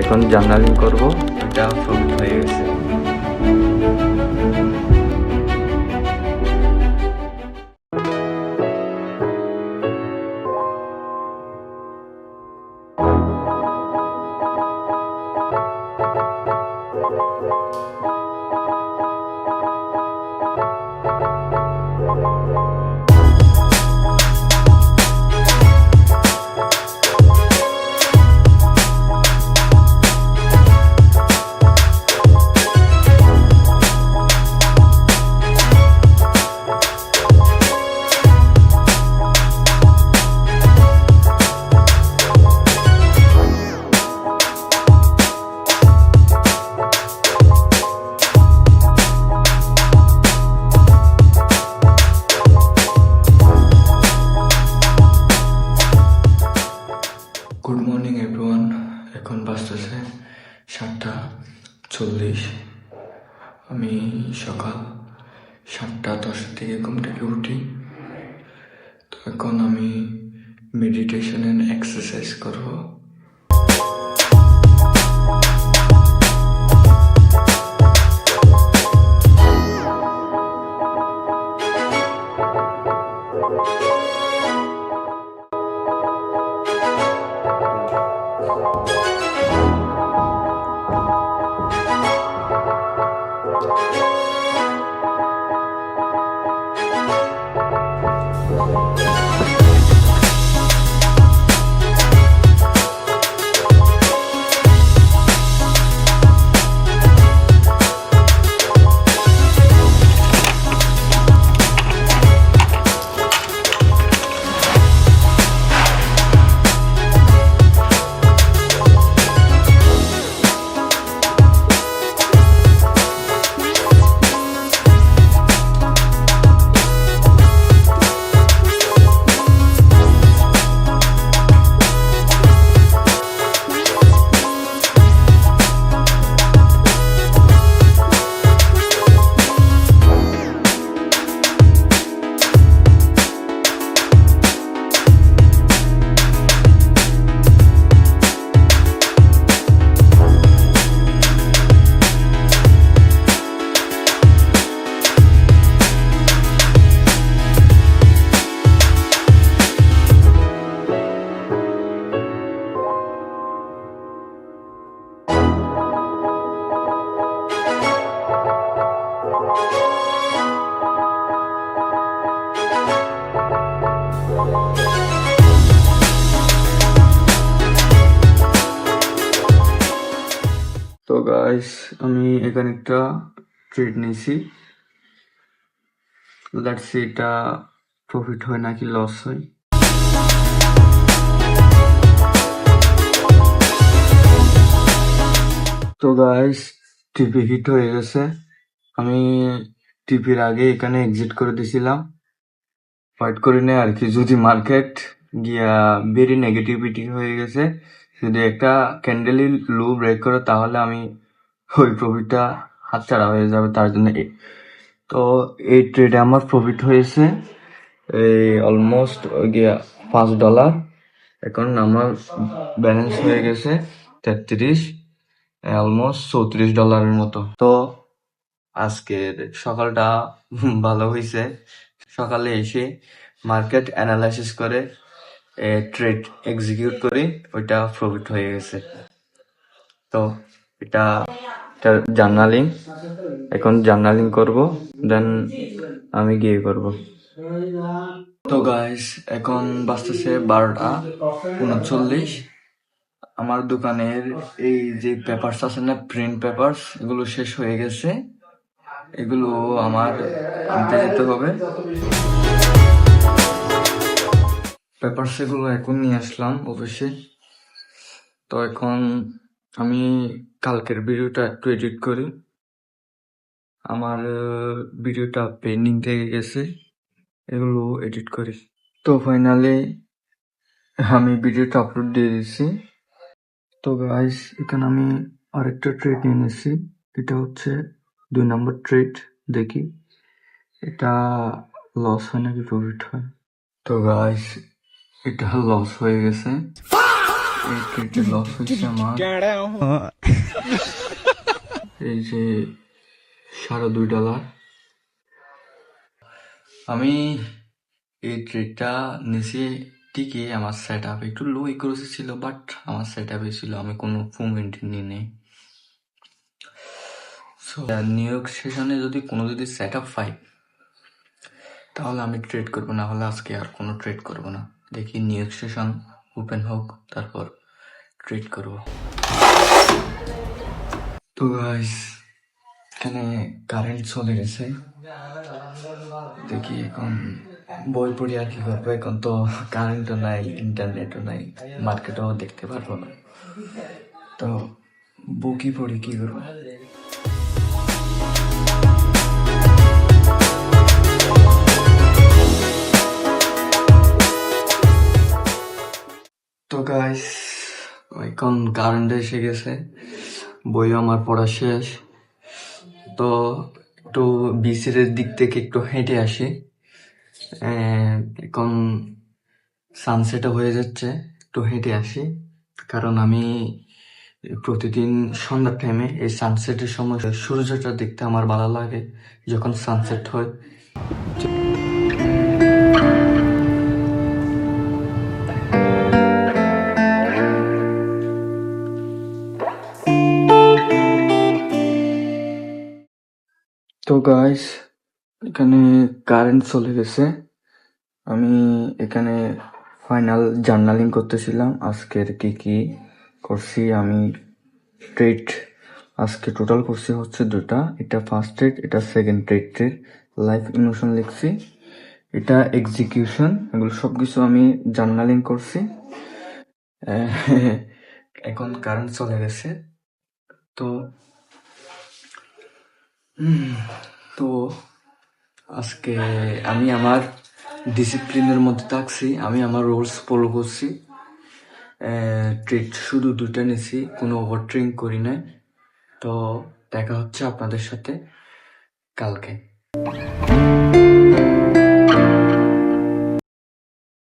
এখন জার্নালিং করব, এটা প্রফিট হয়ে গেছে। গুড মর্নিং এভরিওয়ান, এখন বাজতেছে 7:40। আমি সকাল 7:10 থেকে ঘুম থেকে উঠি। তো এখন আমি মেডিটেশন এন্ড এক্সারসাইজ করবো। তো গাইস, আমি এখানে একটা ট্রেড নিয়েছি। লেটস সি এটা প্রফিট হয় নাকি লস হয়। তো গাইস, টিপি হিট হয়ে গেছে। আমি টিপির আগে এখানে এক্সিট করে দিছিলাম, ফাইট করে নেই আর কি। যদি মার্কেট গিয়া ভেরি নেগেটিভিটি হয়ে গেছে, যদি একটা ক্যান্ডেলই লো ব্রেক করে, তাহলে আমি ওই প্রফিটটা হাতছাড়া হয়ে যাবে। তার জন্য তো এই ট্রেডে আমার প্রফিট হয়েছে এই অলমোস্ট গিয়া $5। এখন আমার ব্যালেন্স হয়ে গেছে 33, অলমোস্ট $34 মতো। তো আজকের সকালটা ভালো হয়েছে। সকালে এসে মার্কেট অ্যানালাইসিস করে ট্রেড এক্সিকিউট করি, ওইটা প্রফিট হয়ে গেছে। তো এটা জার্নালিং, এখন জার্নালিং করব, দেন আমি গিয়ে করব। তো গাইস, এখন বাজতেছে 12:39। আমার দোকানের এই যে পেপারস আছে না, প্রিন্ট পেপারস, এগুলো শেষ হয়ে গেছে। এগুলো আমার আনতে যেতে হবে। পেপারস এগুলো এখন নিয়ে আসলাম অফিসে। তো এখন আমি কালকের ভিডিওটা একটু এডিট করি। আমার ভিডিওটা পেন্ডিং থেকে গেছে, এগুলো এডিট করি। তো ফাইনালি আমি ভিডিওটা আপলোড দিয়ে দিচ্ছি। তো গাইস, এখানে আমি আরেকটা ট্রেড নিয়ে নিয়েছি। এটা হচ্ছে 2 নম্বর ট্রেড। দেখি এটা লস হয় নাকি প্রফিট হয়। তো গাইস, এটা লস হয়ে গেছে। এই ট্রেডে লস হয়েছে আমার এই যে $2.5। আমি এই ট্রেডটা নিচে টিকে আমার সেট আপ একটু লো ইকুরেসি ছিল, বাট আমার সেট আপে ছিল, আমি কোনো মুভমেন্ট নিয়ে নেই। সো নিউ ইয়র্ক সেশনে যদি সেট আপ পাই তাহলে আমি ট্রেড করবো, না হলে আজকে আর কোনো ট্রেড করবো না। দেখি নিউ ইয়র্ক সেশন ওপেন হোক, তারপর ট্রেড করবো। তো গাইস, এখানে কারেন্ট চলে গেছে, দেখি এখন বই পড়ি আর কি করবো। এখন তো কারেন্টও নাই, ইন্টারনেটও নাই, মার্কেটও দেখতে পারবো না, তো বই পড়ি কি করবো। তো গাইস, এখন কারেন্ট এসে গেছে, বইও আমার পড়া শেষ, তো একটু বিসির দিক থেকে একটু হেঁটে আসি। এখন সানসেটও হয়ে যাচ্ছে, একটু হেঁটে আসি, কারণ আমি প্রতিদিন সন্ধ্যার টাইমে এই সানসেটের সময় সূর্যটা দেখতে আমার ভালো লাগে যখন সানসেট হয়। তো গাইস, এখানে কারেন্ট চলে গেছে, আমি এখানে ফাইনাল জার্নালিং করতেছিলাম আজকের কি কি করছি। আমি ট্রেড আজকে টোটাল করছি হচ্ছে 2টা, এটা ফার্স্ট ট্রেড, এটা সেকেন্ড ট্রেড, লাইফ ইমোশন লিখছি, এটা এক্সিকিউশন, এগুলো সবকিছু আমি জার্নালিং করছি। এখন কারেন্ট চলে গেছে, তো তো আজকে আমি আমার ডিসিপ্লিনের মধ্যে থাকছি, আমি আমার রুলস ফলো করছি। ট্রেড শুধু 2টা নিছি, কোনো ওভার ট্রেডিং করি নাই। তো দেখা হচ্ছে আপনাদের সাথে কালকে।